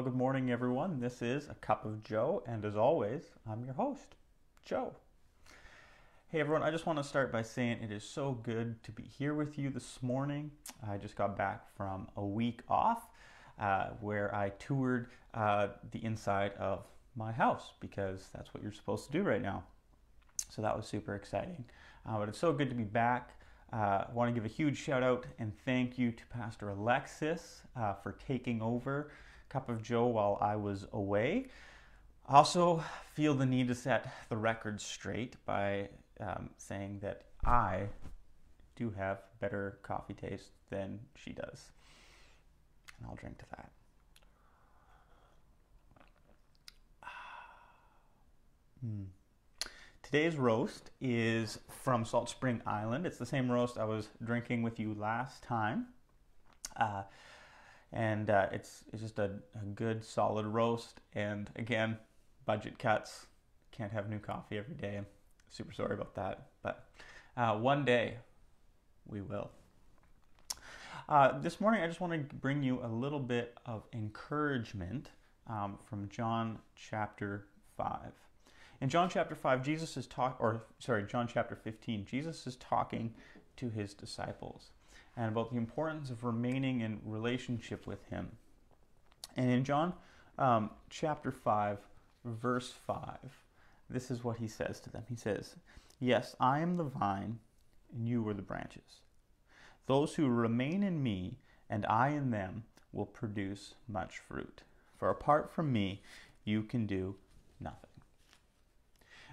good morning, everyone. This is A Cup of Joe, and as always, I'm your host, Joe. Hey, everyone, I just want to start by saying it is so good to be here with you this morning. I just got back from a week off where I toured the inside of my house because that's what you're supposed to do right now. So that was super exciting. But it's so good to be back. I want to give a huge shout out and thank you to Pastor Alexis for taking over Cup of Joe while I was away. I also feel the need to set the record straight by saying that I do have better coffee taste than she does. And I'll drink to that. Today's roast is from Salt Spring Island. It's the same roast I was drinking with you last time. It's just a good solid roast. And again, budget cuts. Can't have new coffee every day. I'm super sorry about that. But one day we will. This morning I just want to bring you a little bit of encouragement from John chapter 5. In John chapter 5, John chapter 15, Jesus is talking to his disciples and about the importance of remaining in relationship with him. And in John chapter 5, verse 5, this is what he says to them. He says, "Yes, I am the vine, and you are the branches. Those who remain in me and I in them will produce much fruit. For apart from me, you can do nothing."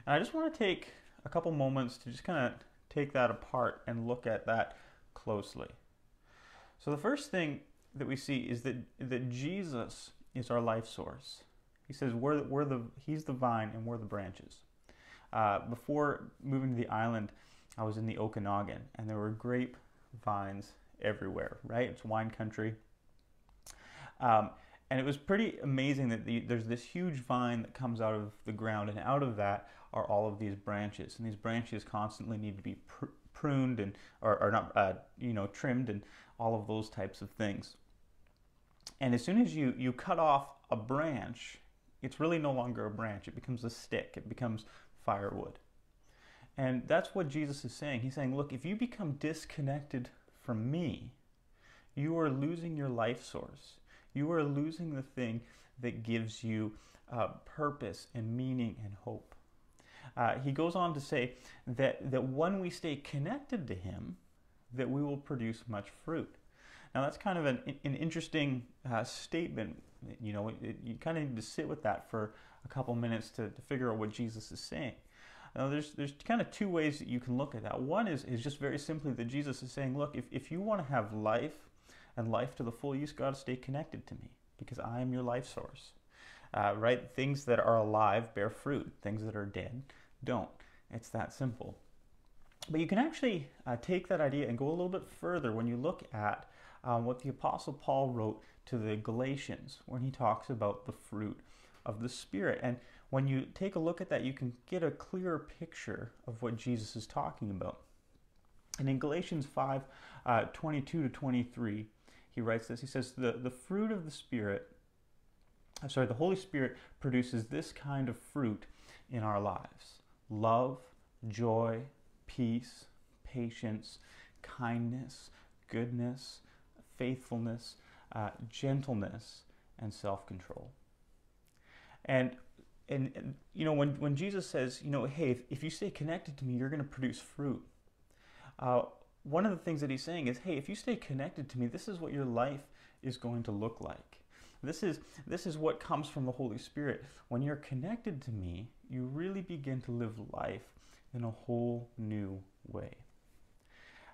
And I just want to take a couple moments to just kind of take that apart and look at that closely. So the first thing that we see is that Jesus is our life source. He says he's the vine and we're the branches. Before moving to the island, I was in the Okanagan and there were grape vines everywhere, right? It's wine country. And it was pretty amazing that there's this huge vine that comes out of the ground, and out of that are all of these branches. And these branches constantly need to be pruned and trimmed and all of those types of things. And as soon as you cut off a branch, it's really no longer a branch. It becomes a stick. It becomes firewood. And that's what Jesus is saying. He's saying, look, if you become disconnected from me, you are losing your life source. You are losing the thing that gives you purpose and meaning and hope. He goes on to say that when we stay connected to him, that we will produce much fruit. Now that's kind of an interesting statement. You know, you kind of need to sit with that for a couple minutes to figure out what Jesus is saying. Now there's kind of two ways that you can look at that. One is just very simply that Jesus is saying, look, if you want to have life and life to the full, you've got to stay connected to me because I am your life source. Right? Things that are alive bear fruit. Things that are dead don't. It's that simple. But you can actually take that idea and go a little bit further when you look at what the Apostle Paul wrote to the Galatians when he talks about the fruit of the Spirit. And when you take a look at that, you can get a clearer picture of what Jesus is talking about. And in Galatians 5, 22 to 23, he writes this. He says, the fruit of the Spirit, the Holy Spirit produces this kind of fruit in our lives: love, joy, peace, patience, kindness, goodness, faithfulness, gentleness, and self-control. And you know, when Jesus says, you know, hey, if you stay connected to me, you're going to produce fruit. One of the things that he's saying is, hey, if you stay connected to me, this is what your life is going to look like. This is what comes from the Holy Spirit. When you're connected to me, you really begin to live life in a whole new way.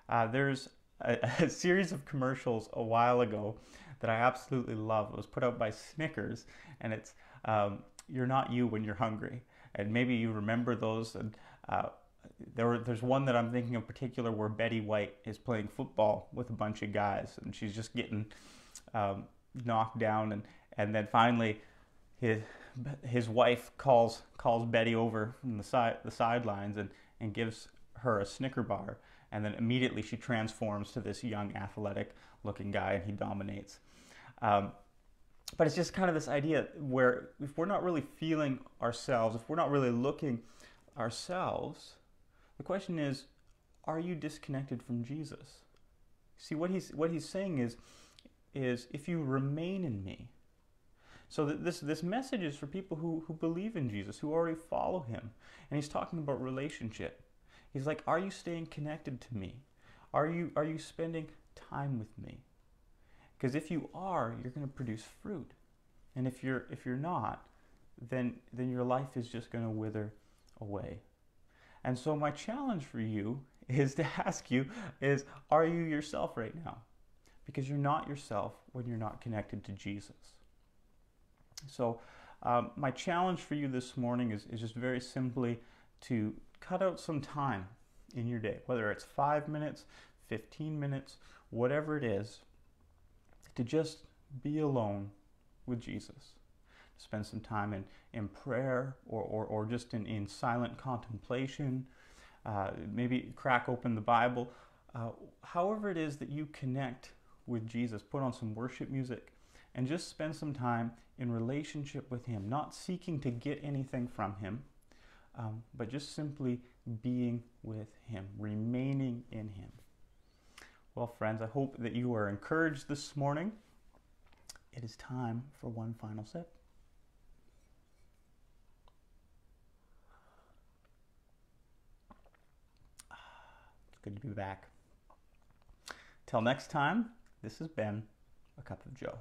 There's a series of commercials a while ago that I absolutely love. It was put out by Snickers, and it's "You're not you when you're hungry." And maybe you remember those. And there's one that I'm thinking of particular where Betty White is playing football with a bunch of guys, and she's just getting knocked down, and then finally his wife calls Betty over from the sidelines and gives her a Snicker bar, and then immediately she transforms to this young athletic looking guy and he dominates. But it's just kind of this idea where if we're not really feeling ourselves, if we're not really looking ourselves, the question is, are you disconnected from Jesus? See, what he's saying is if you remain in me. So that this message is for people who believe in Jesus, who already follow him. And he's talking about relationship. He's like, are you staying connected to me? Are you spending time with me? Because if you are, you're going to produce fruit. And if you're not, then your life is just going to wither away. And so my challenge for you is to ask you is, are you yourself right now? Because you're not yourself when you're not connected to Jesus. So my challenge for you this morning is just very simply to cut out some time in your day, whether it's 5 minutes, 15 minutes, whatever it is, to just be alone with Jesus. Spend some time in prayer or just in silent contemplation. Maybe crack open the Bible. However it is that you connect with Jesus, put on some worship music and just spend some time in relationship with him, not seeking to get anything from him, but just simply being with him, remaining in him. Well, friends, I hope that you are encouraged this morning. It is time for one final sip. It's good to be back. Till next time, this has been A Cup of Joe.